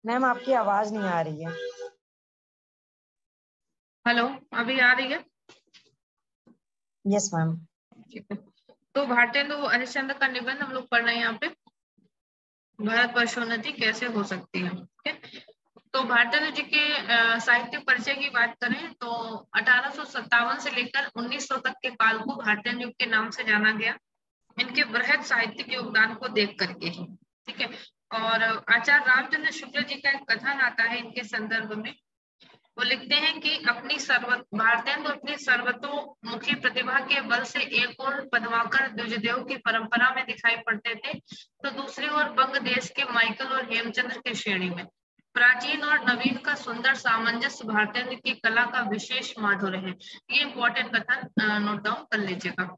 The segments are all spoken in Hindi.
मैम आपकी आवाज नहीं आ रही है। हेलो, अभी आ रही है? Yes ma'am. ठीक है। तो भारतेंदु हरिश्चंद्र का निबंध हम लोग पढ़ रहे हैं यहाँ पे। भारत वर्षोन्नति कैसे हो सकती है। ठीक है। तो भारतेंदु जी के साहित्य परिचय की बात करें तो 1857 से लेकर 1900 तक के काल को भारतेंदु युग के नाम से जाना गया, इनके बृहद साहित्यिक योगदान को देख करके ही। ठीक है। और आचार्य रामचंद्र शुक्ल जी का एक कथन आता है इनके संदर्भ में। वो लिखते हैं कि भारतेंदु अपनी सर्वतोमुखी प्रतिभा के बल से एक ओर पद्माकर द्विजदेव की परंपरा में दिखाई पड़ते थे, तो दूसरी ओर बंग देश के माइकल और हेमचंद्र की श्रेणी में। प्राचीन और नवीन का सुंदर सामंजस्य भारतेंदु की कला का विशेष माधुर्य है। ये इंपॉर्टेंट कथन नोट डाउन कर लीजिएगा।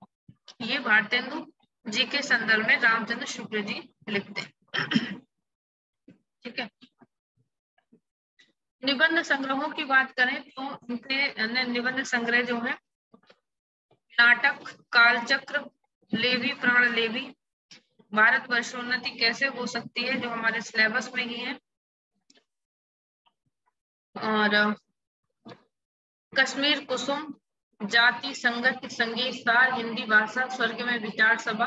ये भारतेंदु जी के संदर्भ में रामचंद्र शुक्ल जी लिखते हैं। ठीक है। निबंध संग्रहों की बात करें तो इनके निबंध संग्रह जो है नाटक, कालचक्र, लेवी प्राण लेवी, भारत वर्षोन्नति कैसे हो सकती है जो हमारे सिलेबस में ही है, और कश्मीर कुसुम, जाति संगत संगीत सार, हिंदी भाषा, स्वर्ग में विचार सभा,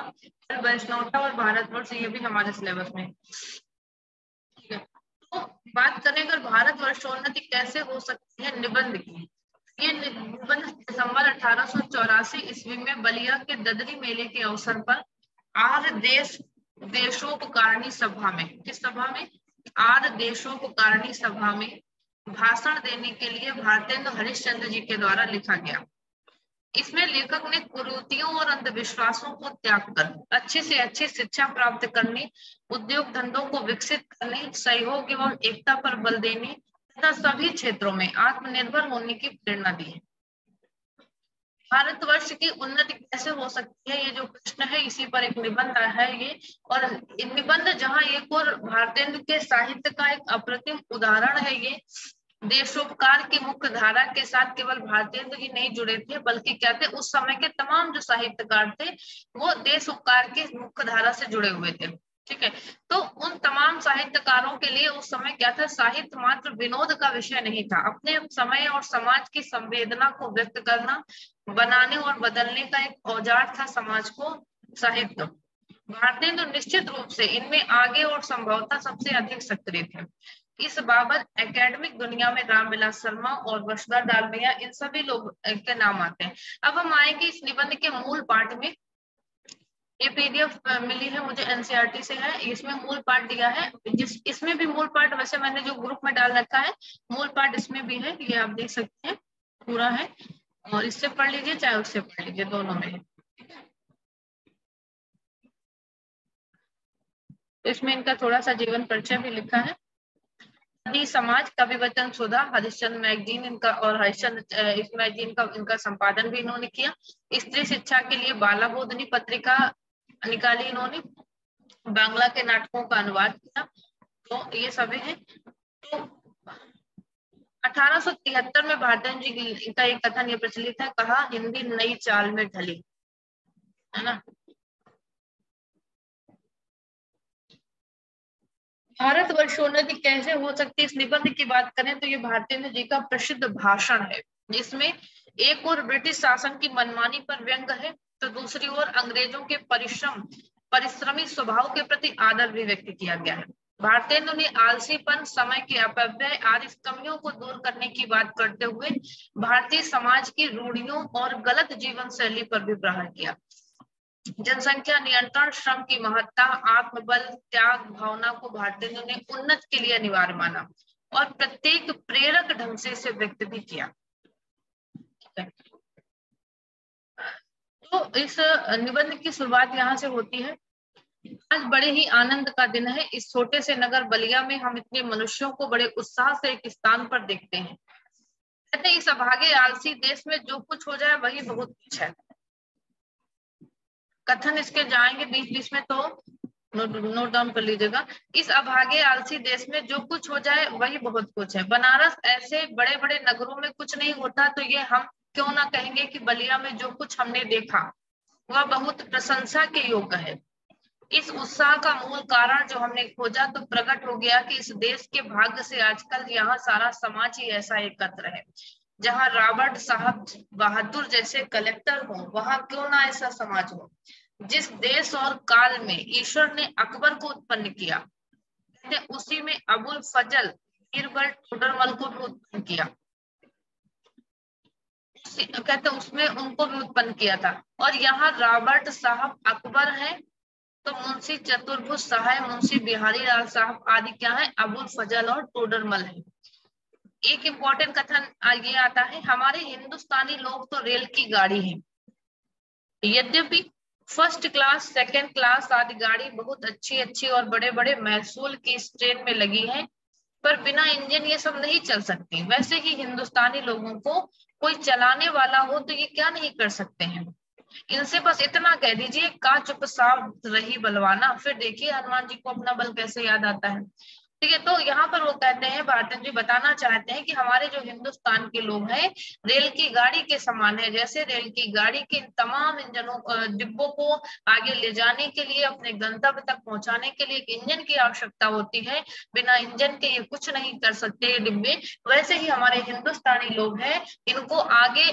वैष्णवता और भारतवर्ष, ये भी हमारे सिलेबस में। ठीक है। तो बात करें अगर भारत वर्षोन्नति कैसे हो सकती है निबंध की, ये निबंध दिसंबर 1884 ईस्वी में बलिया के ददरी मेले के अवसर पर आर्य देशोपकारिणी सभा में, किस सभा में? आर्य देशोपकारिणी सभा में भाषण देने के लिए भारतेंदु हरिश्चंद्र जी के द्वारा लिखा गया। इसमें लेखक ने कुरीतियों और अंधविश्वासों को त्याग कर अच्छे से अच्छी शिक्षा प्राप्त करने, उद्योग धंधों को विकसित करने, सहयोग एवं एकता पर बल देने तथा सभी क्षेत्रों में आत्मनिर्भर होने की प्रेरणा दी है। भारतवर्ष की उन्नति कैसे हो सकती है, ये जो प्रश्न है इसी पर एक निबंध है ये। और निबंध जहाँ एक और भारतेंदु के साहित्य का एक अप्रतिम उदाहरण है ये। देशोपकार की मुख्य धारा के साथ केवल भारतेंदु ही नहीं जुड़े थे, बल्कि क्या थे, उस समय के तमाम जो साहित्यकार थे वो देशोपकार की मुख्य धारा से जुड़े हुए थे। ठीक है। तो उन तमाम साहित्यकारों के लिए उस समय क्या था, साहित्य मात्र विनोद का विषय नहीं था, अपने समय और समाज की संवेदना को व्यक्त करना, बनाने और बदलने का एक औजार था समाज को साहित्य। भारतेंदु निश्चित रूप से इनमें आगे और संभवतः सबसे अधिक सक्रिय थे। इस बाबत एकेडमिक दुनिया में रामविलास शर्मा और वसुधा डालमिया, इन सभी लोग के नाम आते हैं। अब हम आएंगे इस निबंध के मूल पाठ में। ये पीडीएफ मिली है मुझे एनसीईआरटी से है, इसमें मूल पाठ दिया है, इसमें भी मूल पाठ वैसे मैंने जो ग्रुप में डाल रखा है मूल पाठ इसमें भी है, ये आप देख सकते हैं पूरा है, और इससे पढ़ लीजिए चाहे उससे पढ़ लीजिए, दोनों में है। तो इसमें इनका थोड़ा सा जीवन परिचय भी लिखा है। समाज, कवि वचन सुधा, हरिश्चंद्र मैगजीन इनका, और हरिश्चंद्र इस मैगजीन का इनका संपादन भी इन्होंने किया। स्त्री शिक्षा के लिए बाला बोधनी पत्रिका निकाली इन्होंने, बांग्ला के नाटकों का अनुवाद किया, तो ये सभी है। तो 1873 में भारतेंदु जी का एक कथन ये प्रचलित है, कहा हिंदी नई चाल में ढली, है ना। भारत वर्षोन्नति कैसे हो सकती है, इस निबंध की बात करें तो ये भारतेंदु जी का प्रसिद्ध भाषण है, जिसमें एक और ब्रिटिश शासन की मनमानी पर व्यंग है, तो दूसरी ओर अंग्रेजों के परिश्रमी स्वभाव के प्रति आदर भी व्यक्त किया गया है। भारतेंदु ने आलसीपन, समय के अपव्यय आदि कमियों को दूर करने की बात करते हुए भारतीय समाज की रूढ़ियों और गलत जीवन शैली पर भी प्रहार किया। जनसंख्या नियंत्रण, श्रम की महत्ता, आत्मबल, त्याग भावना को भारतेंदु ने उन्नत के लिए अनिवार्य माना और प्रत्येक प्रेरक ढंग से इसे व्यक्त भी किया। तो इस निबंध की शुरुआत यहाँ से होती है। आज बड़े ही आनंद का दिन है, इस छोटे से नगर बलिया में हम इतने मनुष्यों को बड़े उत्साह से एक स्थान पर देखते हैं। कहते हैं इस अभागे आलसी देश में जो कुछ हो जाए वही बहुत कुछ है। कथन इसके जाएंगे बीच बीच में, तो नोट डाउन कर लीजिएगा। इस अभागे आलसी देश में जो कुछ हो जाए वही बहुत कुछ है। बनारस ऐसे बड़े बड़े नगरों में कुछ नहीं होता, तो ये हम क्यों ना कहेंगे कि बलिया में जो कुछ हमने देखा वह बहुत प्रशंसा के योग्य है। इस उत्साह का मूल कारण जो हमने खोजा तो प्रकट हो गया कि इस देश के भाग्य से आजकल यहाँ सारा समाज ही ऐसा एकत्र है। जहाँ रॉबर्ट साहब बहादुर जैसे कलेक्टर हो, वहां क्यों ना ऐसा समाज हो। जिस देश और काल में ईश्वर ने अकबर को उत्पन्न किया, उसी में अबुल फजल बीरबल टोडरमल को भी उत्पन्न किया। कहते उसमें उनको भी उत्पन्न किया था। और यहाँ रॉबर्ट साहब अकबर है, तो मुंशी चतुर्भुज सहाय मुंशी बिहारी लाल साहब आदि क्या है, अबुल फजल और टोडरमल है। एक इम्पोर्टेंट कथन ये आता है, हमारे हिंदुस्तानी लोग तो रेल की गाड़ी है, यद्यपि फर्स्ट क्लास सेकंड क्लास आदि गाड़ी बहुत अच्छी अच्छी और बड़े बड़े महसूल की इस ट्रेन में लगी है, पर बिना इंजन ये सब नहीं चल सकती। वैसे ही हिंदुस्तानी लोगों को कोई चलाने वाला हो तो ये क्या नहीं कर सकते हैं। इनसे बस इतना कह दीजिए, का चुप साफ रही बलवाना, फिर देखिए हनुमान जी को अपना बल कैसे याद आता है। ठीक है, तो यहाँ पर वो कहते हैं, भारतन जी बताना चाहते हैं कि हमारे जो हिंदुस्तान के लोग हैं रेल की गाड़ी के समान है। जैसे रेल की गाड़ी के तमाम इंजनों डिब्बों को आगे ले जाने के लिए, अपने गंतव्य तक पहुंचाने के लिए एक इंजन की आवश्यकता होती है। बिना इंजन के ये कुछ नहीं कर सकते ये डिब्बे। वैसे ही हमारे हिंदुस्तानी लोग हैं, इनको आगे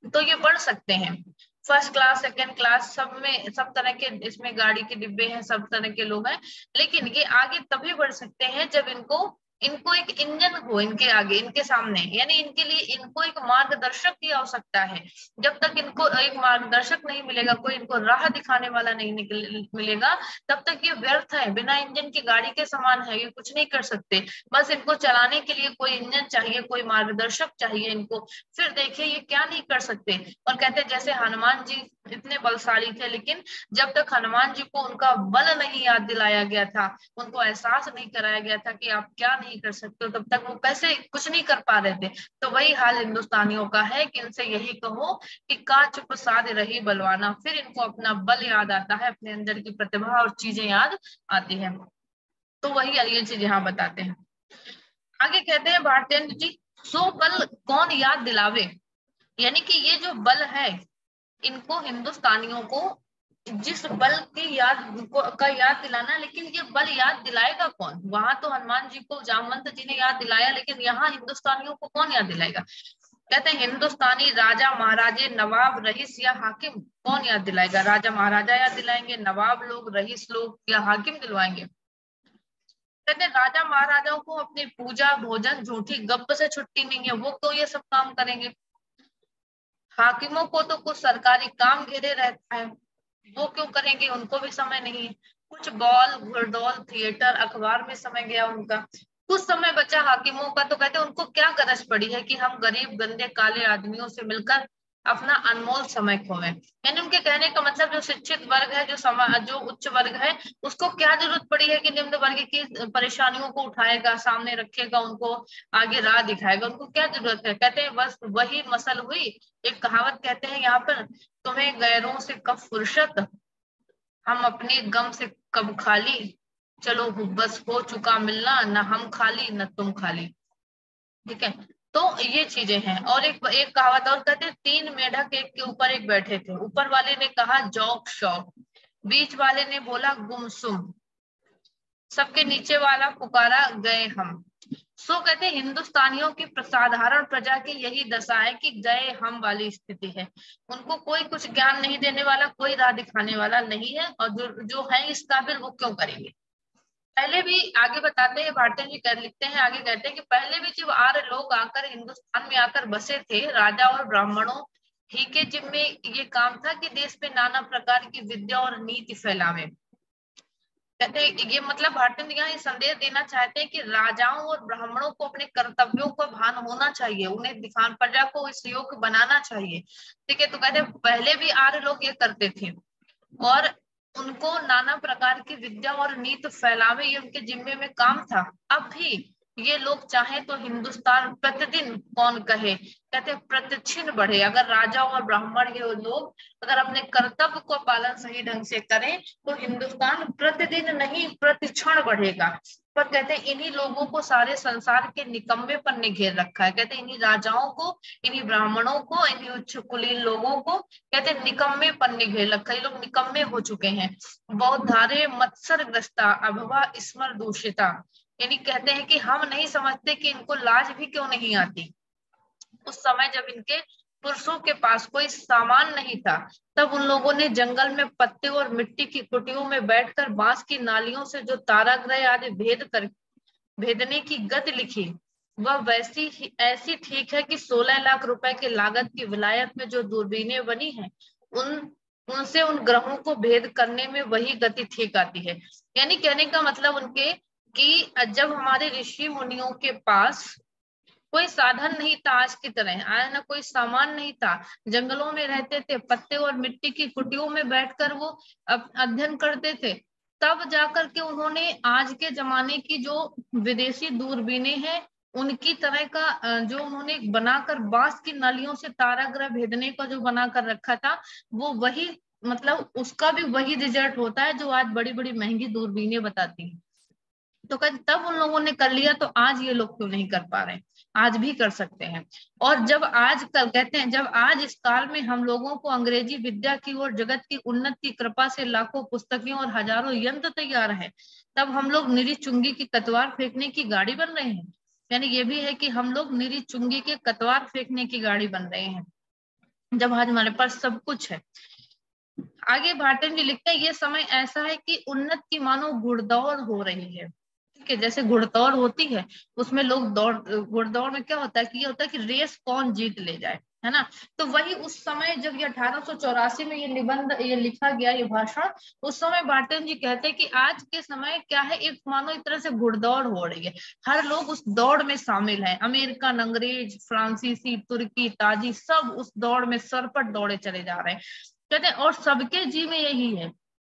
तो ये बढ़ सकते हैं। फर्स्ट क्लास सेकंड क्लास सब में सब तरह के इसमें गाड़ी के डिब्बे हैं, सब तरह के लोग हैं, लेकिन ये आगे तभी बढ़ सकते हैं जब इनको इनको एक इंजन हो इनके आगे, इनके सामने, यानी इनके लिए इनको एक मार्गदर्शक की आवश्यकता है। जब तक इनको एक मार्गदर्शक नहीं मिलेगा, कोई इनको राह दिखाने वाला नहीं मिलेगा, तब तक ये व्यर्थ है, बिना इंजन की गाड़ी के समान है, ये कुछ नहीं कर सकते। बस इनको चलाने के लिए कोई इंजन चाहिए, कोई मार्गदर्शक चाहिए इनको। फिर देखिए ये क्या नहीं कर सकते। और कहते जैसे हनुमान जी इतने बलशाली थे, लेकिन जब तक हनुमान जी को उनका बल नहीं याद दिलाया गया था, उनको एहसास नहीं कराया गया था कि आप क्या नहीं कर सकते हो, तब तक वो कैसे कुछ नहीं कर पा रहे थे। तो वही हाल हिंदुस्तानियों का है कि इनसे यही कहो कि का चुप साध रही बलवाना, फिर इनको अपना बल याद आता है, अपने अंदर की प्रतिभा और चीजें याद आती है। तो वही ये चीज यहाँ बताते हैं। आगे कहते हैं भारतेंद्र जी, सो बल कौन याद दिलावे, यानी कि ये जो बल है इनको हिंदुस्तानियों को जिस बल की का याद दिलाना, लेकिन ये बल याद दिलाएगा कौन। वहां तो हनुमान जी को जामवंत जी ने याद दिलाया, लेकिन यहाँ हिंदुस्तानियों को कौन याद दिलाएगा। कहते हैं हिंदुस्तानी राजा महाराजे नवाब रईस या हाकिम कौन याद दिलाएगा। राजा महाराजा याद दिलाएंगे, नवाब लोग, रईस लोग या हाकिम दिलवाएंगे। कहते राजा महाराजाओं को अपनी पूजा भोजन झूठी गप्प से छुट्टी नहीं है, वो तो ये सब काम करेंगे। हाकिमों को तो कुछ सरकारी काम घेरे रहता है, वो क्यों करेंगे, उनको भी समय नहीं है। कुछ बॉल घुड़दौल थिएटर अखबार में समय गया उनका, कुछ समय बचा हाकिमों का, तो कहते उनको क्या गरज पड़ी है कि हम गरीब गंदे काले आदमियों से मिलकर अपना अनमोल समय खोए। यानी उनके कहने का मतलब जो शिक्षित वर्ग है, जो समाज जो उच्च वर्ग है, उसको क्या जरूरत पड़ी है कि निम्न वर्ग की परेशानियों को उठाएगा, सामने रखेगा, उनको आगे राह दिखाएगा, उनको क्या जरूरत है। कहते हैं बस वही मसल हुई। एक कहावत कहते हैं यहाँ पर, तुम्हें गैरों से कब फुर्सत, हम अपने गम से कब खाली, चलो बस हो चुका मिलना, न हम खाली न तुम खाली। ठीक है, तो ये चीजें हैं। और एक एक कहावत और कहते हैं, तीन मेढक एक के ऊपर एक बैठे थे, ऊपर वाले ने कहा जौक शौक, बीच वाले ने बोला गुमसुम, सबके नीचे वाला पुकारा गए हम। सो कहते हैं हिंदुस्तानियों की साधारण प्रजा की यही दशा है कि गए हम वाली स्थिति है। उनको कोई कुछ ज्ञान नहीं देने वाला, कोई राह दिखाने वाला नहीं है, और जो है इस काबिल वो क्यों करेंगे। पहले भी आगे बताते हैं भारतीय जी कर लिखते हैं, आगे कहते हैं कि पहले भी जब आर्य लोग आकर हिंदुस्तान में आकर बसे थे, राजा और ब्राह्मणों ही के जिम्मे ये काम था कि देश में नाना प्रकार की विद्या और नीति फैलावे। कहते हैं ये मतलब भारतीय जी यहाँ संदेश देना चाहते हैं कि राजाओं और ब्राह्मणों को अपने कर्तव्यों का भान होना चाहिए, उन्हें दिखान प्रजा को इस योग्य बनाना चाहिए। ठीक है, तो कहते हैं पहले भी आर्य लोग ये करते थे, और उनको नाना प्रकार की विद्या और नीति फैलावे ये उनके जिम्मे में काम था। अब भी ये लोग चाहे तो हिंदुस्तान प्रतिदिन, कौन कहे, कहते प्रतिक्षण बढ़े। अगर राजा और ब्राह्मण ये लोग अगर अपने कर्तव्य को पालन सही ढंग से करें तो हिंदुस्तान प्रतिदिन नहीं प्रतिक्षण बढ़ेगा। पर कहते हैं इन्हीं लोगों को सारे संसार के निकम्मेपन ने घेर रखा है। कहते हैं इन्हीं राजाओं को, इन्हीं ब्राह्मणों को, इन्हीं उच्च कुलीन लोगों को कहते हैं निकम्मेपन ने घेर रखा है। ये लोग निकम्मे हो चुके हैं। बौद्धारे मत्सर ग्रस्ता अभवा स्मर दूषिता, यानी कहते हैं कि हम नहीं समझते कि इनको लाज भी क्यों नहीं आती। उस समय जब इनके पुरुषों के पास कोई सामान नहीं था, तब उन लोगों ने जंगल में पत्ते और मिट्टी की कुटियों में बैठकर बांस की नालियों से जो ताराग्रह आदि भेदने की गत लिखी, वह वैसी ऐसी ठीक है कि 16 लाख रुपए के लागत की विलायत में जो दूरबीनें बनी हैं, उनसे उन ग्रहों को भेद करने में वही गति ठीक आती है। यानी कहने का मतलब उनके कि जब हमारे ऋषि मुनियों के पास कोई साधन नहीं था आज की तरह, आया ना, कोई सामान नहीं था, जंगलों में रहते थे, पत्ते और मिट्टी की कुटियों में बैठकर वो अध्ययन करते थे, तब जाकर के उन्होंने आज के जमाने की जो विदेशी दूरबीनें हैं उनकी तरह का जो उन्होंने बनाकर बांस की नलियों से ताराग्रह भेदने का जो बनाकर रखा था, वो वही मतलब उसका भी वही रिजल्ट होता है जो आज बड़ी बड़ी महंगी दूरबीनें बताती हैं। तो कहते तब उन लोगों ने कर लिया, तो आज ये लोग क्यों नहीं कर पा रहे हैं? आज भी कर सकते हैं। और जब आज कल कहते हैं, जब आज इस काल में हम लोगों को अंग्रेजी विद्या की और जगत की उन्नति की कृपा से लाखों पुस्तकें और हजारों यंत्र तैयार है, तब हम लोग निरी चुंगी की कतवार फेंकने की गाड़ी बन रहे हैं। यानी ये भी है कि हम लोग निरी चुंगी के कतवार फेंकने की गाड़ी बन रहे हैं, जब आज हमारे पास सब कुछ है। आगे भारतेंद्र जी लिखते हैं, ये समय ऐसा है कि उन्नत की मानो घुड़दौड़ हो रही है। ठीक है, जैसे घुड़दौड़ होती है उसमें लोग घुड़दौड़ में क्या होता है कि ये होता है कि रेस कौन जीत ले जाए, है ना। तो वही उस समय जब ये 1884 में ये निबंध ये लिखा गया, ये भाषण, उस समय भारतेंद्र जी कहते हैं कि आज के समय क्या है, एक मानो एक तरह से घुड़दौड़ हो रही है, हर लोग उस दौड़ में शामिल है। अमेरिकन, अंग्रेज, फ्रांसीसी, तुर्की, ताजी, सब उस दौड़ में सरपट दौड़े चले जा रहे हैं। कहते हैं और सबके जी में यही है,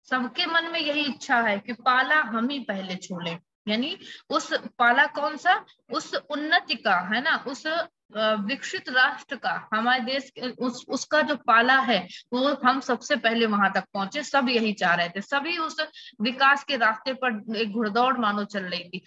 सबके मन में यही इच्छा है कि पाला हम ही पहले छोड़े। यानी उस पाला कौन सा, उस उन्नति का, है ना, उस विकसित राष्ट्र का, हमारे देश उसका जो पाला है वो हम सबसे पहले वहां तक पहुंचे। सब यही चाह रहे थे, सभी उस विकास के रास्ते पर एक घुड़दौड़ मानो चल रही थी।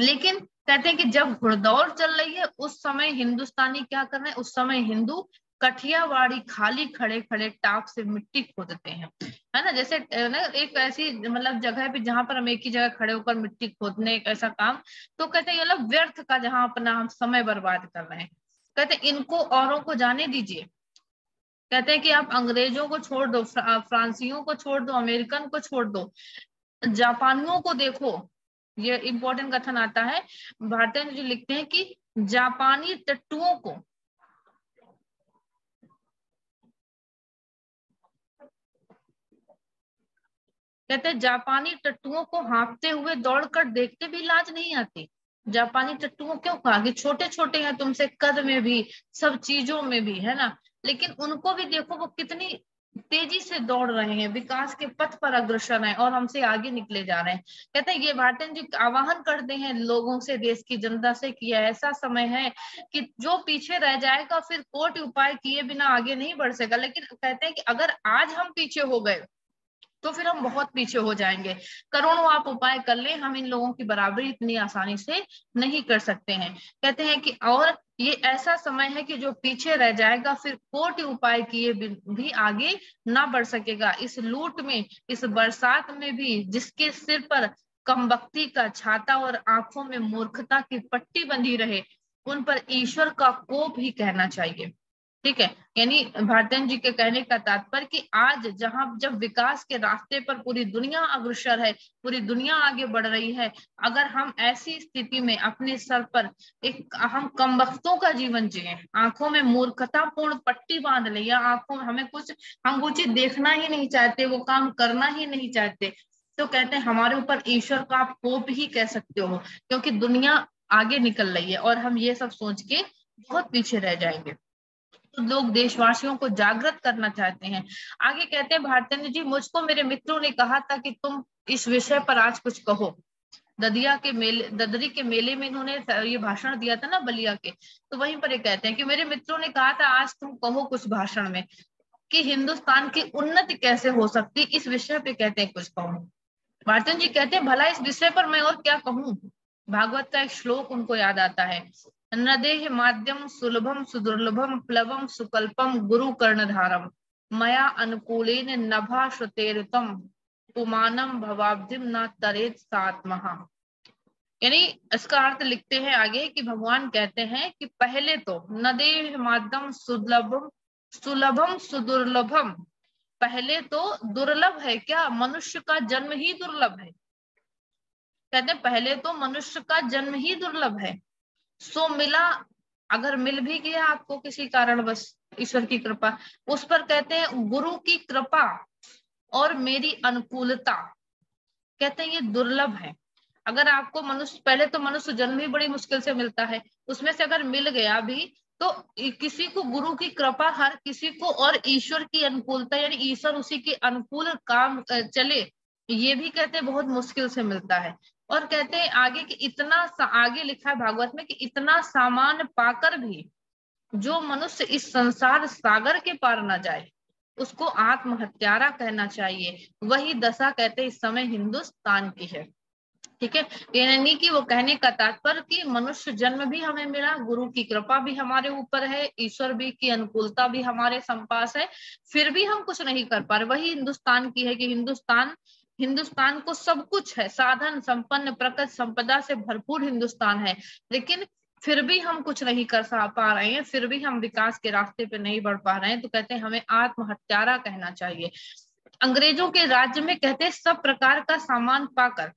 लेकिन कहते हैं कि जब घुड़दौड़ चल रही है उस समय हिंदुस्तानी क्या कर रहे हैं, उस समय हिंदू कठियावाड़ी खाली खड़े खड़े टाप से मिट्टी खोदते हैं, है ना। जैसे ना एक ऐसी मतलब जगह पे जहां पर हम एक ही जगह खड़े होकर मिट्टी खोदने, एक ऐसा काम, तो कहते हैं ये लोग व्यर्थ का जहां अपना हम समय बर्बाद कर रहे हैं। कहते हैं इनको औरों को जाने दीजिए। कहते हैं कि आप अंग्रेजों को छोड़ दो, फ्रांसियों को छोड़ दो, अमेरिकन को छोड़ दो, जापानियों को देखो। ये इंपॉर्टेंट कथन आता है, भारतेंद्र जी लिखते हैं कि जापानी टट्टुओं को, कहते हैं जापानी टट्टुओं को हाँफते हुए दौड़कर देखते भी लाज नहीं आती। जापानी टट्टुओं क्यों कहा कि छोटे छोटे हैं तुमसे कद में भी, सब चीजों में भी, है ना, लेकिन उनको भी देखो वो कितनी तेजी से दौड़ रहे हैं, विकास के पथ पर अग्रसर हैं और हमसे आगे निकले जा रहे हैं। कहते हैं ये भारतेंद्र जी आह्वान करते हैं लोगों से, देश की जनता से, कि ऐसा समय है कि जो पीछे रह जाएगा फिर कोटि उपाय किए बिना आगे नहीं बढ़ सकेगा। लेकिन कहते हैं कि अगर आज हम पीछे हो गए तो फिर हम बहुत पीछे हो जाएंगे। करोड़ों आप उपाय कर ले, हम इन लोगों की बराबरी इतनी आसानी से नहीं कर सकते हैं। कहते हैं कि और ये ऐसा समय है कि जो पीछे रह जाएगा फिर कोटि उपाय किए भी आगे ना बढ़ सकेगा। इस लूट में, इस बरसात में भी जिसके सिर पर कमबख्ती का छाता और आंखों में मूर्खता की पट्टी बंधी रहे, उन पर ईश्वर का कोप ही कहना चाहिए। ठीक है, यानी भारतेंद्र जी के कहने का तात्पर्य कि आज जहां जब विकास के रास्ते पर पूरी दुनिया अग्रसर है, पूरी दुनिया आगे बढ़ रही है, अगर हम ऐसी स्थिति में अपने सर पर एक हम कमबख्तों का जीवन जिए, आंखों में मूर्खतापूर्ण पट्टी बांध ले, या आंखों में हमें कुछ, हम वो चीज देखना ही नहीं चाहते, वो काम करना ही नहीं चाहते, तो कहते हैं हमारे ऊपर ईश्वर का आप कोप ही कह सकते हो, क्योंकि दुनिया आगे निकल रही है और हम ये सब सोच के बहुत पीछे रह जाएंगे। लोग देशवासियों को जागृत करना चाहते हैं। आगे कहते हैं भारतेंद्र जी, मुझको मेरे मित्रों ने कहा था कि तुम इस विषय पर आज कुछ कहो। ददरी के मेले में इन्होंने ये भाषण दिया था ना बलिया के, तो वहीं पर ये कहते हैं कि मेरे मित्रों ने कहा था आज तुम कहो कुछ भाषण में कि हिंदुस्तान की उन्नति कैसे हो सकती, इस विषय पे कहते हैं कुछ कहो। भारतेंद्र जी कहते हैं भला इस विषय पर मैं और क्या कहूँ। भागवत का एक श्लोक उनको याद आता है, नदेह माध्यम सुलभम सुदुर्लभम प्लवम सुकल्पम गुरु कर्णधारम मया अनुकूलेन नभा श्रुतेरतम पुमानम भवाब्धिम न तरेत सात्महा। यानी इसका अर्थ लिखते हैं आगे कि भगवान कहते हैं कि पहले तो नदेह माध्यम सुलभम सुलभम सुदुर्लभम, पहले तो दुर्लभ है क्या, मनुष्य का जन्म ही दुर्लभ है। कहते हैं पहले तो मनुष्य का जन्म ही दुर्लभ है, सो मिला, अगर मिल भी गया आपको किसी कारण बस ईश्वर की कृपा, उस पर कहते हैं गुरु की कृपा और मेरी अनुकूलता, कहते हैं ये दुर्लभ है। अगर आपको मनुष्य, पहले तो मनुष्य जन्म ही बड़ी मुश्किल से मिलता है, उसमें से अगर मिल गया भी तो किसी को गुरु की कृपा हर किसी को और ईश्वर की अनुकूलता यानी ईश्वर उसी के अनुकूल काम चले, ये भी कहते हैं बहुत मुश्किल से मिलता है। और कहते हैं आगे कि इतना आगे लिखा है भागवत में कि इतना सामान पाकर भी जो मनुष्य इस संसार सागर के पार न जाए उसको आत्महत्यारा कहना चाहिए, वही दशा कहते हैं इस समय हिंदुस्तान की है। ठीक है, यानी कि वो कहने का तात्पर्य कि मनुष्य जन्म भी हमें मिला, गुरु की कृपा भी हमारे ऊपर है, ईश्वर भी की अनुकूलता भी हमारे संपास है, फिर भी हम कुछ नहीं कर पा रहे। वही हिंदुस्तान की है कि हिंदुस्तान को सब कुछ है, साधन संपन्न प्रकृति संपदा से भरपूर हिंदुस्तान है, लेकिन फिर भी हम कुछ नहीं कर पा रहे हैं, फिर भी हम विकास के रास्ते पे नहीं बढ़ पा रहे हैं, तो कहते हैं हमें आत्महत्यारा कहना चाहिए। अंग्रेजों के राज्य में कहते हैं सब प्रकार का सामान पाकर,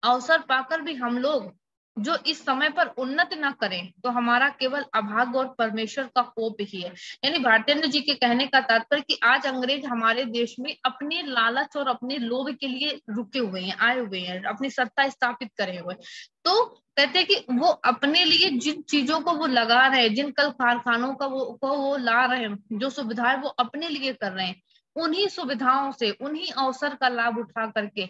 अवसर पाकर भी हम लोग जो इस समय पर उन्नति ना करें तो हमारा केवल अभाग्य और परमेश्वर का कोप ही है। यानी भारतेंद्र जी के कहने का तात्पर्य कि आज अंग्रेज हमारे देश में अपने लालच और अपने लोभ के लिए रुके हुए हैं, आए हुए हैं, अपनी सत्ता स्थापित करे हुए, तो कहते हैं कि वो अपने लिए जिन चीजों को वो लगा रहे हैं, जिन कल कारखानों का वो ला रहे हैं, जो सुविधाएं वो अपने लिए कर रहे हैं, उन्हीं सुविधाओं से उन्हीं अवसर का लाभ उठा करके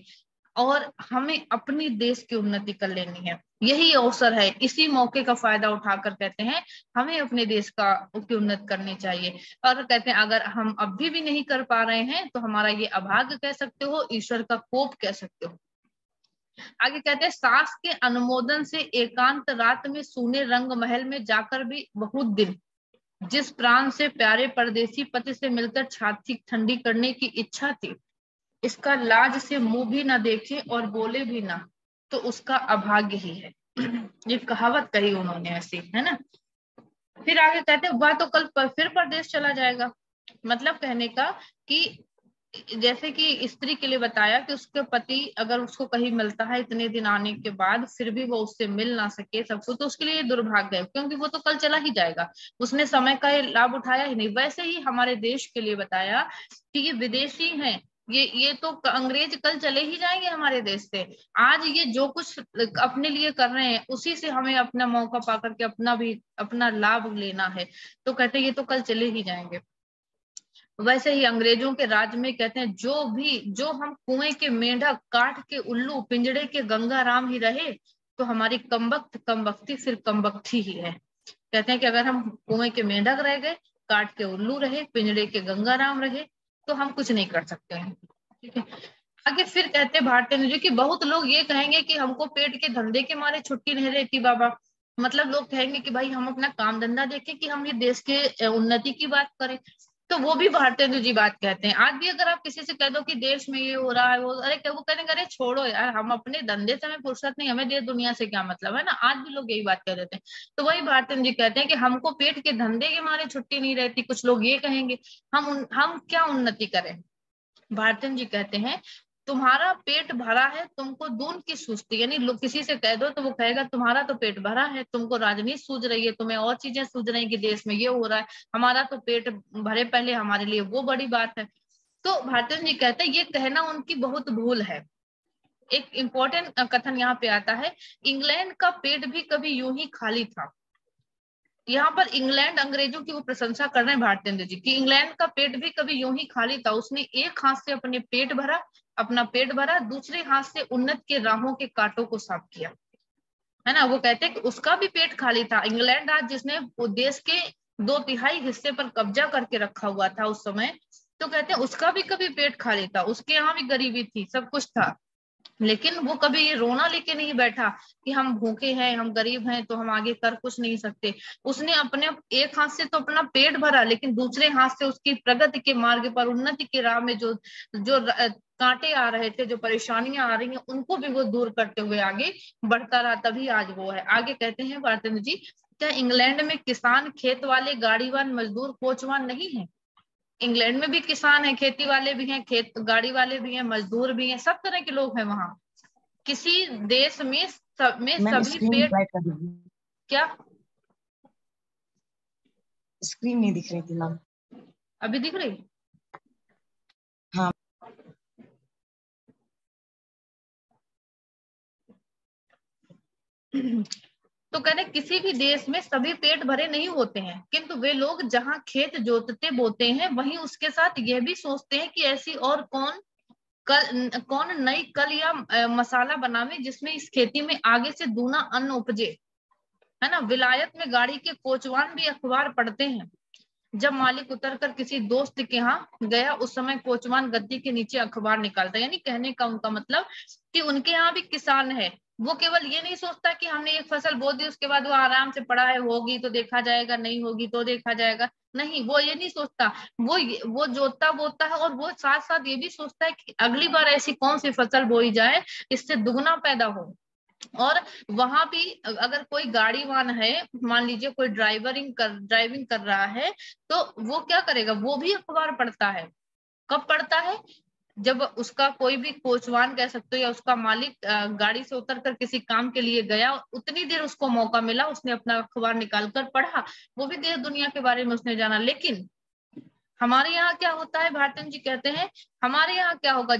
और हमें अपनी देश की उन्नति कर लेनी है, यही अवसर है। इसी मौके का फायदा उठाकर कहते हैं हमें अपने देश की उन्नति करनी चाहिए। और कहते हैं अगर हम अभी भी नहीं कर पा रहे हैं तो हमारा ये अभाग्य कह सकते हो, ईश्वर का कोप कह सकते हो। आगे कहते हैं सास के अनुमोदन से एकांत रात में सूने रंग महल में जाकर भी बहुत दिन जिस प्राण से प्यारे परदेसी पति से मिलकर छाती ठंडी करने की इच्छा थी, इसका लाज से मुंह भी ना देखे और बोले भी ना तो उसका अभाग्य ही है। ये कहावत कही उन्होंने ऐसी, है ना। फिर आगे कहते हैं वह तो कल फिर परदेश चला जाएगा, मतलब कहने का कि जैसे कि स्त्री के लिए बताया कि उसके पति अगर उसको कहीं मिलता है इतने दिन आने के बाद फिर भी वो उससे मिल ना सके सबको, तो उसके लिए दुर्भाग्य है, क्योंकि वो तो कल चला ही जाएगा, उसने समय का लाभ उठाया ही नहीं। वैसे ही हमारे देश के लिए बताया कि ये विदेशी हैं, ये तो अंग्रेज कल चले ही जाएंगे हमारे देश से, आज ये जो कुछ अपने लिए कर रहे हैं उसी से हमें अपना मौका पा करके अपना लाभ लेना है, तो कहते हैं ये तो कल चले ही जाएंगे। वैसे ही अंग्रेजों के राज में कहते हैं जो हम कुएं के मेंढक, काठ के उल्लू, पिंजड़े के गंगाराम ही रहे तो हमारी कमबख्ती फिर कमबख्ती ही है। कहते हैं कि अगर हम कुएं के मेंढक रह गए, काठ के उल्लू रहे, पिंजड़े के गंगाराम रहे तो हम कुछ नहीं कर सकते हैं। ठीक है, आगे फिर कहते हैं भारतेंद्र जी कि बहुत लोग ये कहेंगे कि हमको पेट के धंधे के मारे छुट्टी नहीं रहती बाबा, मतलब लोग कहेंगे कि भाई हम अपना काम धंधा देखें कि हम ये देश के उन्नति की बात करें, तो वो भी भारतेंद्र जी बात कहते हैं। आज भी अगर आप किसी से कह दो कि देश में ये हो रहा है वो, अरे क्या वो कहेंगे अरे छोड़ो यार, हम अपने धंधे से हमें फुर्सत नहीं, हमें देश दुनिया से क्या मतलब है ना, आज भी लोग यही बात कह देते हैं। तो वही भारतेंद्र जी कहते हैं कि हमको पेट के धंधे के मारे छुट्टी नहीं रहती, कुछ लोग ये कहेंगे हम क्या उन्नति करें। भारतेंद्र जी कहते हैं तुम्हारा पेट भरा है, तुमको दून की सूझती, यानी लोग किसी से कह दो तो वो कहेगा तुम्हारा तो पेट भरा है, तुमको राजनीति सूझ रही है, तुम्हें और चीजें सूझ रही है कि देश में ये हो रहा है, हमारा तो पेट भरे पहले हमारे लिए वो बड़ी बात है। तो भारतेंद्र जी कहते हैं ये कहना उनकी बहुत भूल है। एक इंपॉर्टेंट कथन यहाँ पे आता है, इंग्लैंड का पेट भी कभी यूं ही खाली था। यहाँ पर इंग्लैंड, अंग्रेजों की वो प्रशंसा कर रहे हैं भारतेंद्र जी कि इंग्लैंड का पेट भी कभी यूं ही खाली था, उसने एक हाथ से अपना पेट भरा, दूसरे हाथ से उन्नत के राहों के कांटों को साफ किया, है ना। वो कहते हैं कि उसका भी पेट खाली था। इंग्लैंड आज जिसने देश के 2/3 हिस्से पर कब्जा करके रखा हुआ था उस समय, तो कहते हैं उसका भी कभी पेट खाली था, उसके यहाँ भी गरीबी थी, सब कुछ था, लेकिन वो कभी ये रोना लेके नहीं बैठा कि हम भूखे हैं, हम गरीब हैं, तो हम आगे कर कुछ नहीं सकते। उसने अपने एक हाथ से तो अपना पेट भरा, लेकिन दूसरे हाथ से उसकी प्रगति के मार्ग पर, उन्नति के राह में जो जो कांटे आ रहे थे, जो परेशानियां आ रही हैं, उनको भी वो दूर करते हुए आगे बढ़ता रहा, तभी आज वो है। आगे कहते हैं भारतेंद्र जी, क्या इंग्लैंड में किसान, खेत वाले, गाड़ीवान, मजदूर, कोचवान नहीं है? इंग्लैंड में भी किसान है, खेती वाले भी हैं, खेत गाड़ी वाले भी हैं, मजदूर भी हैं, सब तरह के लोग हैं वहां। किसी देश में मैम सभी स्क्रीन पेड़। स्लाइड कर दीजिए। क्या? स्क्रीन नहीं दिख रही थी मैम। अभी दिख रही? हाँ तो कहते किसी भी देश में सभी पेट भरे नहीं होते हैं, किंतु वे लोग जहाँ खेत जोतते बोते हैं, वहीं उसके साथ यह भी सोचते हैं कि ऐसी और कौन नई कल या मसाला बनावे, जिसमें इस खेती में आगे से दूना अन्न उपजे। है ना? विलायत में गाड़ी के कोचवान भी अखबार पढ़ते हैं। जब मालिक उतरकर किसी दोस्त के यहाँ गया, उस समय कोचवान गद्दी के नीचे अखबार निकालता। यानी कहने का उनका मतलब कि उनके यहाँ भी किसान है। वो केवल ये नहीं सोचता कि हमने एक फसल बो दी, उसके बाद वो आराम से पड़ा है, होगी तो देखा जाएगा, नहीं होगी तो देखा जाएगा। नहीं, वो ये नहीं सोचता। वो जोतता बोता है, और वो साथ साथ ये भी सोचता है कि अगली बार ऐसी कौन सी फसल बोई जाए, इससे दुगना पैदा हो। और वहां भी अगर कोई गाड़ीवान है, मान लीजिए कोई ड्राइविंग कर रहा है, तो वो क्या करेगा? वो भी अखबार पढ़ता है। कब पढ़ता है? जब उसका कोई भी कोचवान कह सकते हो, या उसका मालिक गाड़ी से उतर कर किसी काम के लिए गया, उतनी देर उसको मौका मिला, उसने अपना अखबार निकाल कर पढ़ा, वो भी देश दुनिया के बारे में उसने जाना। लेकिन हमारे यहाँ क्या होता है, भारतीय जी कहते हैं, हमारे यहाँ क्या होगा,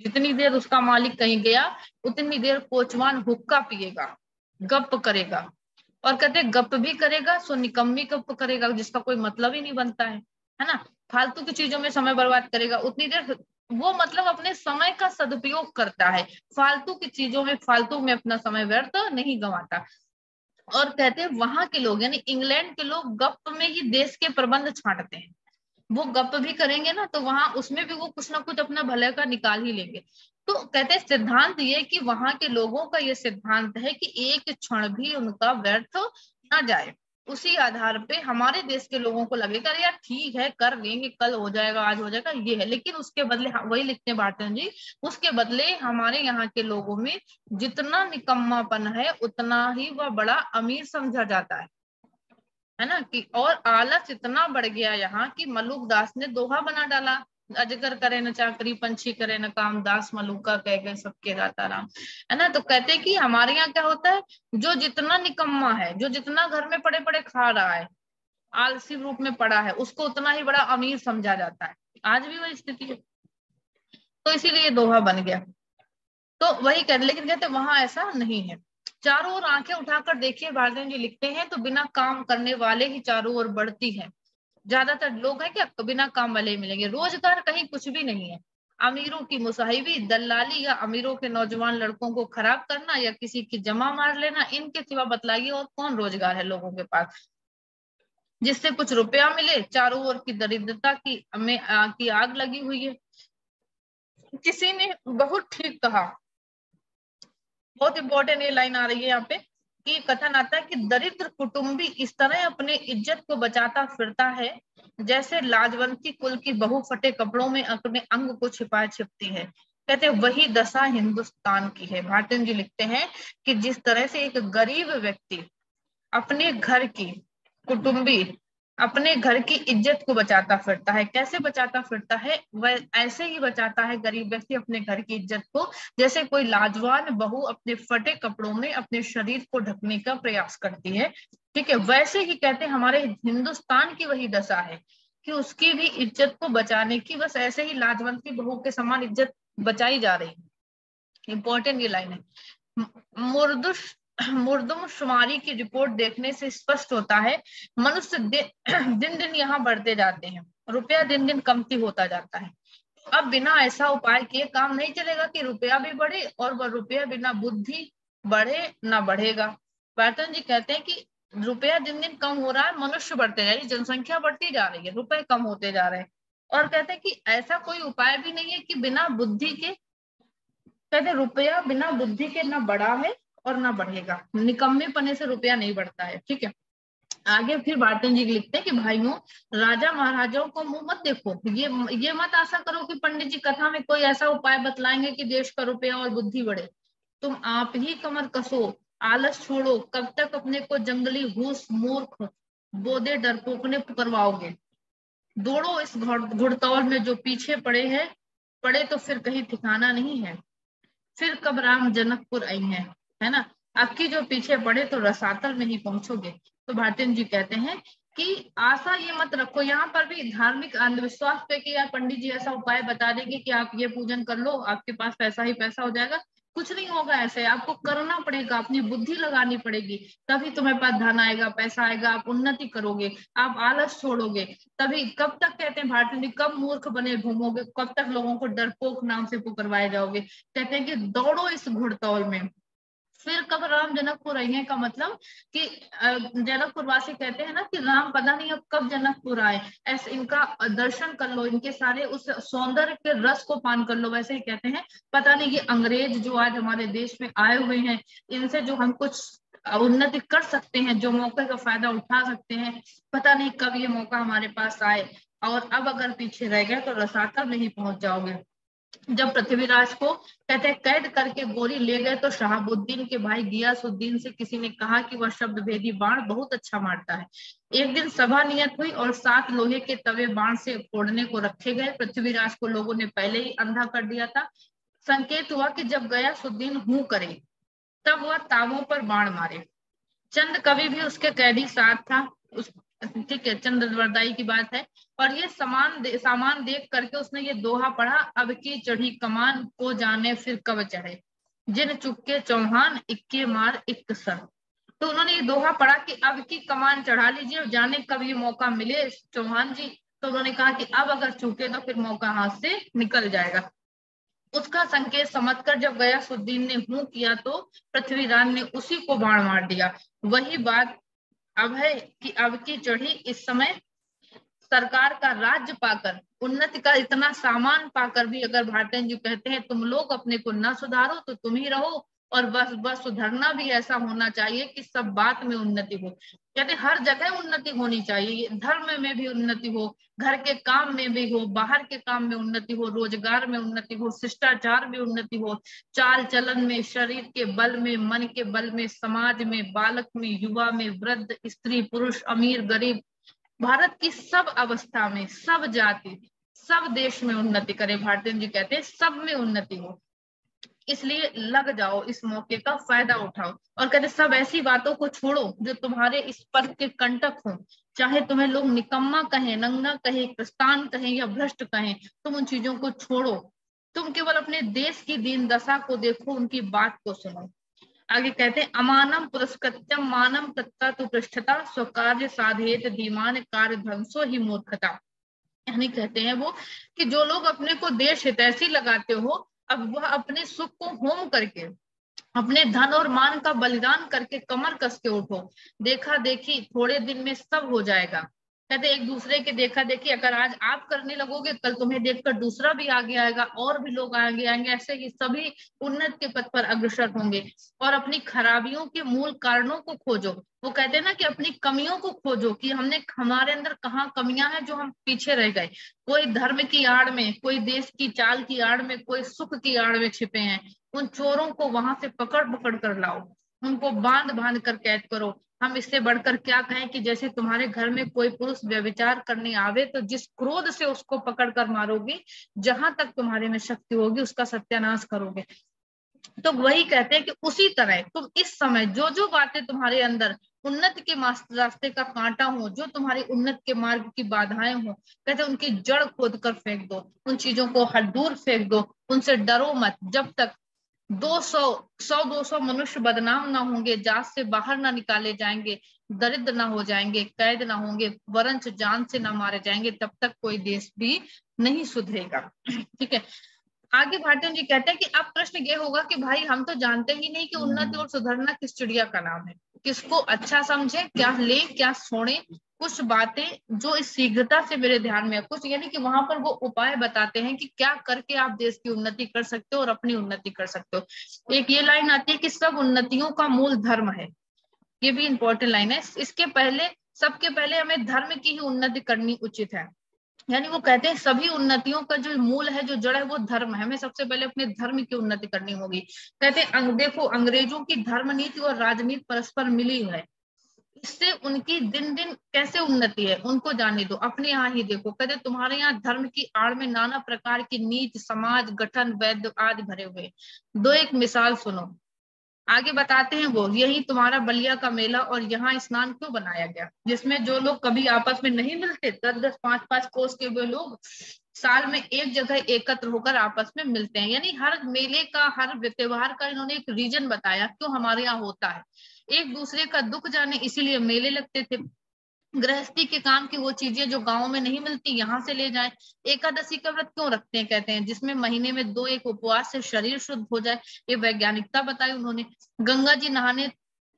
जितनी देर उसका मालिक कहीं गया, उतनी देर कोचवान हुक्का पिएगा, गप करेगा। और कहते हैं गप भी करेगा सो निकम्मी गप करेगा, जिसका कोई मतलब ही नहीं बनता है ना? फालतू की चीजों में समय बर्बाद करेगा उतनी देर। वो मतलब अपने समय का सदुपयोग करता है, फालतू की चीजों में, फालतू में अपना समय व्यर्थ नहीं गंवाता। और कहते हैं वहां के लोग, यानी इंग्लैंड के लोग, गप में ही देश के प्रबंध छांटते हैं। वो गप भी करेंगे ना, तो वहां उसमें भी वो कुछ ना कुछ अपना भले का निकाल ही लेंगे। तो कहते हैं सिद्धांत ये कि वहां के लोगों का ये सिद्धांत है कि एक क्षण भी उनका व्यर्थ ना जाए। उसी आधार पे हमारे देश के लोगों को लगेगा अरे यार ठीक है, कर लेंगे, कल हो जाएगा, आज हो जाएगा, ये है। लेकिन उसके बदले वही लिखते हैं भारतीय जी, उसके बदले हमारे यहाँ के लोगों में जितना निकम्मापन है, उतना ही वह बड़ा अमीर समझा जाता है ना? कि और आलस इतना बढ़ गया यहाँ कि मलुक दास ने दोहा बना डाला, अजगर करे न चाकरी, पंछी करे न काम, दास मलुका कह गए सबके दाता राम। है ना? तो कहते हैं कि हमारे यहाँ क्या होता है, जो जितना निकम्मा है, जो जितना घर में पड़े पड़े खा रहा है, आलसी रूप में पड़ा है, उसको उतना ही बड़ा अमीर समझा जाता है। आज भी वही स्थिति है, तो इसीलिए दोहा बन गया। तो वही कह, लेकिन कहते वहां ऐसा नहीं है। चारों ओर आंखें उठाकर देखिए, भारतीय जी लिखते हैं, तो बिना काम करने वाले ही चारों ओर बढ़ती है। ज्यादातर लोग हैं क्या बिना काम वाले मिलेंगे, रोजगार कहीं कुछ भी नहीं है। अमीरों की मुसाहिबी, दलाली, या अमीरों के नौजवान लड़कों को खराब करना, या किसी की जमा मार लेना, इनके सिवा बतलाइए और कौन रोजगार है लोगों के पास जिससे कुछ रुपया मिले। चारों ओर की दरिद्रता की आग लगी हुई है। किसी ने बहुत ठीक कहा, बहुत इंपॉर्टेंट ये लाइन आ रही है यहाँ पे, कि कथन आता है कि दरिद्र कुटुंबी इस तरह अपने इज्जत को बचाता फिरता है, जैसे लाजवंती कुल की बहू फटे कपड़ों में अपने अंग को छिपाए छिपती है। कहते हैं वही दशा हिंदुस्तान की है। भारतीय जी लिखते हैं कि जिस तरह से एक गरीब व्यक्ति अपने घर की, कुटुंबी अपने घर की इज्जत को बचाता फिरता है, कैसे बचाता फिरता है, वह ऐसे ही बचाता है गरीब व्यक्ति अपने घर की इज्जत को, जैसे कोई लाजवान बहू अपने फटे कपड़ों में अपने शरीर को ढकने का प्रयास करती है। ठीक है, वैसे ही कहते हैं हमारे हिंदुस्तान की वही दशा है कि उसकी भी इज्जत को बचाने की, बस ऐसे ही लाजवंती बहू के समान इज्जत बचाई जा रही है। इंपॉर्टेंट ये लाइन है। मुर्दमशुमारी की रिपोर्ट देखने से स्पष्ट होता है मनुष्य दिन दिन यहाँ बढ़ते जाते हैं, रुपया दिन दिन कमती होता जाता है। अब बिना ऐसा उपाय किए काम नहीं चलेगा कि रुपया भी बढ़े, और वह रुपया बिना बुद्धि बढ़े ना बढ़ेगा। वर्तन जी कहते हैं कि रुपया दिन दिन कम हो रहा है, मनुष्य बढ़ते जा रही है, जनसंख्या बढ़ती जा रही है, रुपए कम होते जा रहे हैं। और कहते हैं कि ऐसा कोई उपाय भी नहीं है कि बिना बुद्धि के कहते रुपया बिना बुद्धि के ना बढ़ा है और ना बढ़ेगा, निकम्मे पने से रुपया नहीं बढ़ता है। ठीक है, आगे फिर भारतेंदु जी लिखते हैं कि भाइयों, राजा महाराजाओं को मुंह मत देखो, ये मत आशा करो कि पंडित जी कथा में कोई ऐसा उपाय बतलाएंगे कि देश का रुपया और बुद्धि बढ़े। तुम आप ही कमर कसो, आलस छोड़ो, कब तक अपने को जंगली घूस मूर्ख बोधे डरपोक ने पुकरवाओगे। दौड़ो इस घुड़दौड़ में जो पीछे पड़े तो फिर कहीं ठिकाना नहीं है। फिर कब राम जनकपुर आई है ना, आपकी जो पीछे पड़े तो रसातल में ही पहुंचोगे। तो भारतेंदु जी कहते हैं कि आशा ये मत रखो, यहाँ पर भी धार्मिक अंधविश्वास पे कि यार पंडित जी ऐसा उपाय बता देंगे कि आप ये पूजन कर लो, आपके पास पैसा ही पैसा हो जाएगा। कुछ नहीं होगा ऐसे, आपको करना पड़ेगा, अपनी बुद्धि लगानी पड़ेगी, तभी तुम्हारे पास धन आएगा, पैसा आएगा, आप उन्नति करोगे, आप आलस छोड़ोगे। तभी कब तक कहते हैं भारतेंदु जी, कब मूर्ख बने घूमोगे, कब तक लोगों को डरपोक नाम से पुकारवाए जाओगे। कहते हैं कि दौड़ो इस घुड़दौड़ में। फिर कब राम जनकपुर आएंगे का मतलब कि जनकपुर वासी कहते हैं ना कि राम पता नहीं अब कब जनकपुर आए, ऐसे इनका दर्शन कर लो, इनके सारे उस सौंदर्य के रस को पान कर लो। वैसे ही कहते हैं पता नहीं ये अंग्रेज जो आज हमारे देश में आए हुए हैं, इनसे जो हम कुछ उन्नति कर सकते हैं, जो मौके का फायदा उठा सकते हैं, पता नहीं कब ये मौका हमारे पास आए, और अब अगर पीछे रह गए तो रसातल में ही पहुंच जाओगे। जब पृथ्वीराज को कहते हैं कैद करके गोरी ले गए तो शहाबुद्दीन के भाई गियासुद्दीन से किसी ने कहा कि वह शब्द भेदी बाण बहुत अच्छा मारता है। एक दिन सभा नियत हुई और 7 लोहे के तवे बाण से फोड़ने को रखे गए। पृथ्वीराज को लोगों ने पहले ही अंधा कर दिया था। संकेत हुआ कि जब गयासुद्दीन हूं करे तब वह तावों पर बाण मारे। चंद कवि भी उसके कैदी साथ था। ठीक है, चंद्रवरदाई की बात है। और ये सामान देख करके उसने ये दोहा पढ़ा, अब की चढ़ी कमान को जाने फिर कब चढ़े, जिन चुपके चौहान इक्के मार इक्क सर। तो उन्होंने ये दोहा पढ़ा कि अब की कमान चढ़ा लीजिए, जाने कब ये मौका मिले चौहान जी। तो उन्होंने कहा कि अब अगर चूके तो फिर मौका हाथ से निकल जाएगा। उसका संकेत समझकर जब गयासुद्दीन ने हूं किया तो पृथ्वीराज ने उसी को बाण मार दिया। वही बात अब है कि अब की चढ़ी इस समय सरकार का राज्य पाकर, उन्नति का इतना सामान पाकर भी अगर भारतेंदु जी कहते हैं तुम लोग अपने को न सुधारो तो तुम ही रहो, और बस सुधरना भी ऐसा होना चाहिए कि सब बात में उन्नति हो। कहते हर जगह उन्नति होनी चाहिए, धर्म में भी उन्नति हो, घर के काम में भी हो, बाहर के काम में उन्नति हो, रोजगार में उन्नति हो, शिष्टाचार में उन्नति हो, चाल चलन में, शरीर के बल में, मन के बल में, समाज में, बालक में, युवा में, वृद्ध, स्त्री, पुरुष, अमीर, गरीब, भारत की सब अवस्था में, सब जाति, सब देश में उन्नति करे। भारतेंदु जी कहते हैं सब में उन्नति हो, इसलिए लग जाओ, इस मौके का फायदा उठाओ। और कहते सब ऐसी बातों को छोड़ो जो तुम्हारे इस पद के कंटक हो, चाहे तुम्हें लोग निकम्मा कहें, नंगा कहें, प्रस्तान कहें या भ्रष्ट कहें, तुम उन चीजों को छोड़ो। तुम केवल अपने देश की दीन दशा को देखो, उनकी बात को सुनो। आगे कहते हैं अमानम पुरस्कृत्यम मानम तत्ता तु पृष्ठता स्वकार्य साधेत धीमान कार्य ध्वंसो ही मूर्खता। यानी कहते हैं वो कि जो लोग अपने को देश हितैषी लगाते हो, अब वह अपने सुख को होम करके, अपने धन और मान का बलिदान करके कमर कस के उठो। देखा देखी थोड़े दिन में सब हो जाएगा। कहते एक दूसरे के देखा देखी अगर आज आप करने लगोगे, कल तुम्हें देखकर दूसरा भी आगे आएगा, और भी लोग आगे आएंगे, ऐसे ही सभी उन्नति के पथ पर अग्रसर होंगे। और अपनी खराबियों के मूल कारणों को खोजो। वो कहते हैं ना कि अपनी कमियों को खोजो कि हमारे अंदर कहाँ कमियां हैं जो हम पीछे रह गए। कोई धर्म की आड़ में, कोई देश की चाल की आड़ में, कोई सुख की आड़ में छिपे हैं, उन चोरों को वहां से पकड़ पकड़ कर लाओ, उनको बांध बांध कर कैद करो। हम इससे बढ़कर क्या कहें कि जैसे तुम्हारे घर में कोई पुरुष व्यभिचार करने आवे तो जिस क्रोध से उसको पकड़ कर मारोगी, जहां तक तुम्हारे में शक्ति होगी उसका सत्यानाश करोगे। तो वही कहते हैं कि उसी तरह तुम इस समय जो जो बातें तुम्हारे अंदर उन्नति के रास्ते का कांटा हो, जो तुम्हारी उन्नति के मार्ग की बाधाएं हो, कहते हैं उनकी जड़ खोद कर फेंक दो, उन चीजों को हर दूर फेंक दो, उनसे डरो मत। जब तक 100-200 मनुष्य बदनाम ना होंगे, जात से बाहर ना निकाले जाएंगे, दरिद्र ना हो जाएंगे, कैद ना होंगे, वरंच जान से ना मारे जाएंगे, तब तक कोई देश भी नहीं सुधरेगा। ठीक है, आगे भारतेंदु जी कहते हैं कि अब प्रश्न ये होगा कि भाई हम तो जानते ही नहीं कि उन्नति और सुधरना किस चिड़िया का नाम है, किसको अच्छा समझे, क्या ले क्या छोड़े, कुछ बातें जो इस शीघ्रता से मेरे ध्यान में है, कुछ यानी कि वहां पर वो उपाय बताते हैं कि क्या करके आप देश की उन्नति कर सकते हो और अपनी उन्नति कर सकते हो। एक ये लाइन आती है कि सब उन्नतियों का मूल धर्म है, ये भी इंपॉर्टेंट लाइन है। इसके पहले, सबके पहले हमें धर्म की ही उन्नति करनी उचित है। यानी वो कहते हैं सभी उन्नतियों का जो मूल है, जो जड़ है, वो धर्म है। हमें सबसे पहले अपने धर्म की उन्नति करनी होगी। कहते हैं देखो, अंग्रेजों की धर्म नीति और राजनीति परस्पर मिली है, इससे उनकी दिन दिन कैसे उन्नति है उनको जाने दो। अपने यहाँ ही देखो, कहते तुम्हारे यहाँ धर्म की आड़ में नाना प्रकार की नीति, समाज गठन, वैद्य आदि भरे हुए। दो एक मिसाल सुनो, आगे बताते हैं वो, यही तुम्हारा बलिया का मेला और यहाँ स्नान क्यों बनाया गया, जिसमें जो लोग कभी आपस में नहीं मिलते, 10-10, 5-5 कोस के हुए लोग साल में एक जगह एकत्र होकर आपस में मिलते हैं। यानी हर मेले का, हर त्योहार का इन्होंने एक रीजन बताया क्यों हमारे यहाँ होता है। एक दूसरे का दुख जाने इसीलिए मेले लगते थे। गृहस्थी के काम की वो चीजें जो गांव में नहीं मिलती यहाँ से ले जाए। एकादशी का व्रत क्यों रखते हैं, कहते हैं जिसमें महीने में 2 एक उपवास से शरीर शुद्ध हो जाए, ये वैज्ञानिकता बताई उन्होंने। गंगा जी नहाने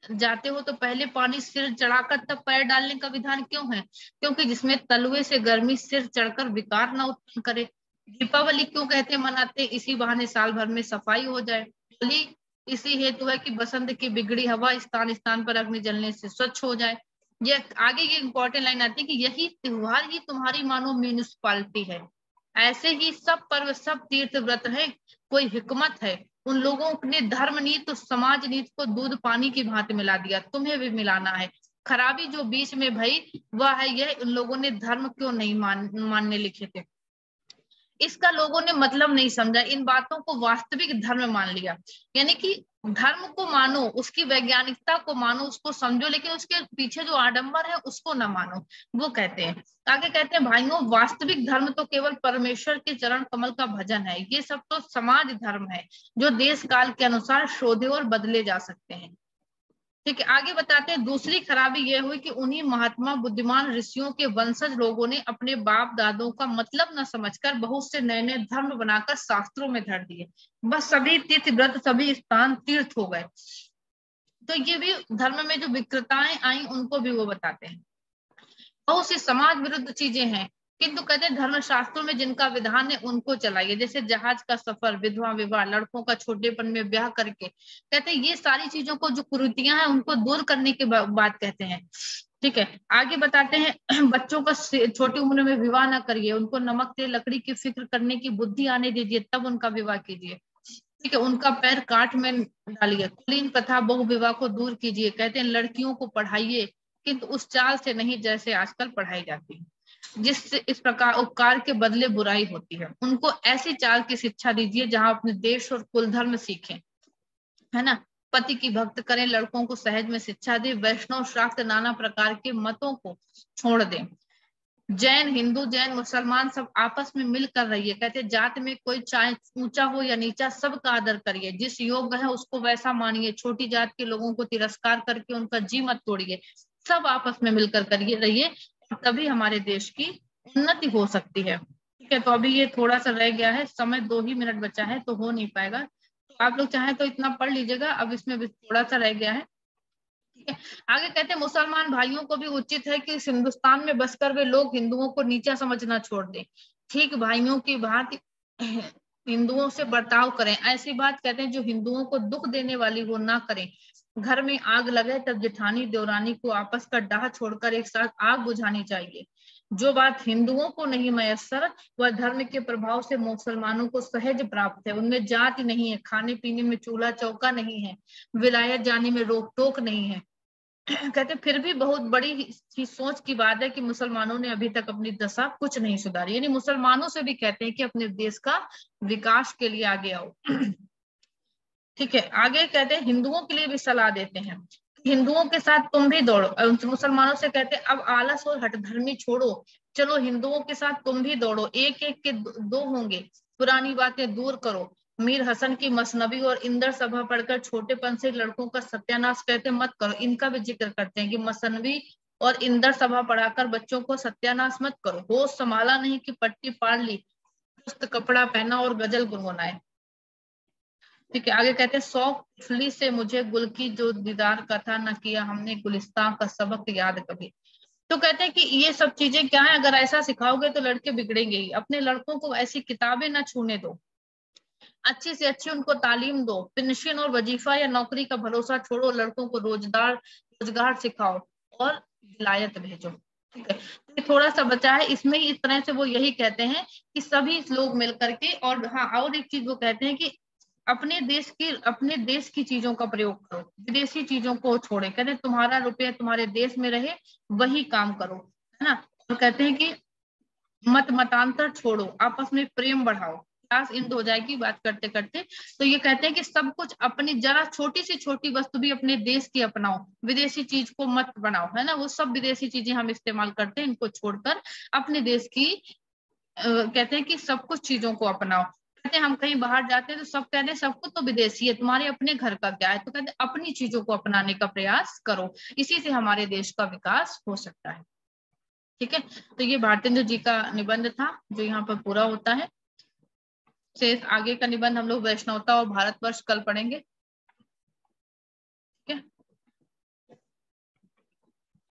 जाते हो तो पहले पानी सिर चढ़ाकर तब पैर डालने का विधान क्यों है, क्योंकि जिसमें तलवे से गर्मी सिर चढ़कर विकार न उत्पन्न करे। दीपावली क्यों कहते मनाते, इसी बहाने साल भर में सफाई हो जाए। होली इसी हेतु है कि बसंत की बिगड़ी हवा स्थान स्थान पर अग्नि जलने से स्वच्छ हो जाए। ये आगे ये इंपॉर्टेंट लाइन आती है कि यही त्योहार ही तुम्हारी मानो म्यूनिसिपालिटी है। ऐसे ही सब पर्व, सब तीर्थ व्रत है, कोई हिकमत है। उन लोगों ने धर्म नीति तो समाज नीति को दूध पानी की भांति मिला दिया, तुम्हें भी मिलाना है। खराबी जो बीच में भई वह है यह, उन लोगों ने धर्म क्यों नहीं मानने लिखे थे। इसका लोगों ने मतलब नहीं समझा, इन बातों को वास्तविक धर्म मान लिया। यानी कि धर्म को मानो, उसकी वैज्ञानिकता को मानो, उसको समझो, लेकिन उसके पीछे जो आडंबर है उसको न मानो। वो कहते हैं, आगे कहते हैं, भाइयों वास्तविक धर्म तो केवल परमेश्वर के चरण कमल का भजन है। ये सब तो समाज धर्म है जो देश काल के अनुसार शोधे और बदले जा सकते हैं। ठीक है, आगे बताते हैं, दूसरी खराबी यह हुई कि उन्हीं महात्मा बुद्धिमान ऋषियों के वंशज लोगों ने अपने बाप दादों का मतलब न समझकर बहुत से नए नए धर्म बनाकर शास्त्रों में धर दिए। बस सभी तीर्थ व्रत, सभी स्थान तीर्थ हो गए। तो ये भी धर्म में जो विकृताएं आई उनको भी वो बताते हैं। बहुत सी समाज विरुद्ध चीजें हैं, किंतु कहते हैं धर्म शास्त्रों में जिनका विधान है उनको चलाइए। जैसे जहाज का सफर, विधवा विवाह, लड़कों का छोटेपन में ब्याह करके, कहते हैं ये सारी चीजों को, जो कुरीतियां हैं उनको दूर करने की बात कहते हैं। ठीक है, आगे बताते हैं, बच्चों का छोटी उम्र में विवाह ना करिए, उनको नमक तेल लकड़ी की फिक्र करने की बुद्धि आने दीजिए, तब उनका विवाह कीजिए। ठीक है, उनका पैर काट में डालिए, कुलीन प्रथा बहु विवाह को दूर कीजिए। कहते हैं लड़कियों को पढ़ाइए, किंतु उस चाल से नहीं जैसे आजकल पढ़ाई जाती है, जिससे इस प्रकार उपकार के बदले बुराई होती है। उनको ऐसी चाल की शिक्षा दीजिए जहां अपने देश और कुल धर्म सीखें, है ना। पति की भक्त करें, लड़कों को सहज में शिक्षा दे, वैष्णव शाक्त नाना प्रकार के मतों को छोड़ दें। जैन, हिंदू, जैन, मुसलमान सब आपस में मिलकर रहिए। कहते जात में कोई चाहे ऊंचा हो या नीचा, सबका आदर करिए, जिस योग्य है उसको वैसा मानिए। छोटी जात के लोगों को तिरस्कार करके उनका जी मत तोड़िए, सब आपस में मिलकर करिए रहिए, तभी हमारे देश की उन्नति हो सकती है। ठीक है, तो अभी ये थोड़ा सा रह गया है, समय 2 ही मिनट बचा है तो हो नहीं पाएगा, तो आप लोग चाहें तो इतना पढ़ लीजिएगा, अब इसमें थोड़ा सा रह गया है। ठीक है, आगे कहते हैं मुसलमान भाइयों को भी उचित है कि इस हिंदुस्तान में बसकर वे लोग हिंदुओं को नीचा समझना छोड़ दें, ठीक भाइयों की भांति हिंदुओं से बर्ताव करें। ऐसी बात कहते हैं जो हिंदुओं को दुख देने वाली हो ना करें। घर में आग लगे तब जेठानी देवरानी को आपस का डाह छोड़कर एक साथ आग बुझानी चाहिए। जो बात हिंदुओं को नहीं मयस्सर, वह धर्म के प्रभाव से मुसलमानों को सहज प्राप्त है। उनमें जाति नहीं है, खाने पीने में चूल्हा चौका नहीं है, विलायत जाने में रोक टोक नहीं है। कहते फिर भी बहुत बड़ी ही सोच की बात है कि मुसलमानों ने अभी तक अपनी दशा कुछ नहीं सुधारी। यानी मुसलमानों से भी कहते हैं कि अपने देश का विकास के लिए आगे आओ। ठीक है, आगे कहते हैं हिंदुओं के लिए भी सलाह देते हैं, हिंदुओं के साथ तुम भी दौड़ो। मुसलमानों से कहते हैं अब आलस और हठधर्मी छोड़ो, चलो हिंदुओं के साथ तुम भी दौड़ो, एक एक के दो होंगे, पुरानी बातें दूर करो। मीर हसन की मसनबी और इंदर सभा पढ़कर छोटेपन से लड़कों का सत्यानाश कहते मत करो। इनका भी जिक्र करते हैं कि मसनबी और इंदर सभा पढ़ाकर बच्चों को सत्यानाश मत करो। होश संभाला नहीं कि पट्टी पाड़ ली, कपड़ा पहना और गजल गुनगुनाए। ठीक है, आगे कहते हैं शौक तिफली से मुझे गुल की जो दीदार का था, न किया हमने गुलिस्तान का सबक याद कभी। तो कहते हैं कि ये सब चीजें क्या है, अगर ऐसा सिखाओगे तो लड़के बिगड़ेंगे ही। अपने लड़कों को ऐसी किताबें ना छूने दो, अच्छी से अच्छी उनको तालीम दो, पेंशन और वजीफा या नौकरी का भरोसा छोड़ो, लड़कों को रोजगार सिखाओ और विलायत भेजो। ठीक है, तो ये थोड़ा सा बचा है इसमें ही। इस तरह से वो यही कहते हैं कि सभी लोग मिल करके, और हाँ और एक चीज वो कहते हैं कि अपने देश की चीजों का प्रयोग करो, विदेशी चीजों को छोड़े। कहते हैं तुम्हारा रुपया तुम्हारे देश में रहे, वही काम करो, है ना। और कहते हैं कि मतांतर छोड़ो, आपस में प्रेम बढ़ाओ। क्लास इंड हो जाएगी बात करते करते। तो ये कहते हैं कि सब कुछ अपनी, जरा छोटी से छोटी वस्तु भी अपने देश की अपनाओ, विदेशी चीज को मत बनाओ, है ना। वो सब विदेशी चीजें हम इस्तेमाल करते हैं, इनको छोड़कर अपने देश की कहते हैं कि सब कुछ चीजों को अपनाओ। कहते हैं हम कहीं बाहर जाते हैं तो सब कहते हैं सब कुछ तो विदेशी है, तुम्हारे अपने घर का क्या है। तो कहते हैं अपनी चीजों को अपनाने का प्रयास करो, इसी से हमारे देश का विकास हो सकता है। ठीक है, तो ये भारतेंदु जी का निबंध था जो यहाँ पर पूरा होता है। शेष आगे का निबंध हम लोग वैष्णवता और भारतवर्ष कल पढ़ेंगे।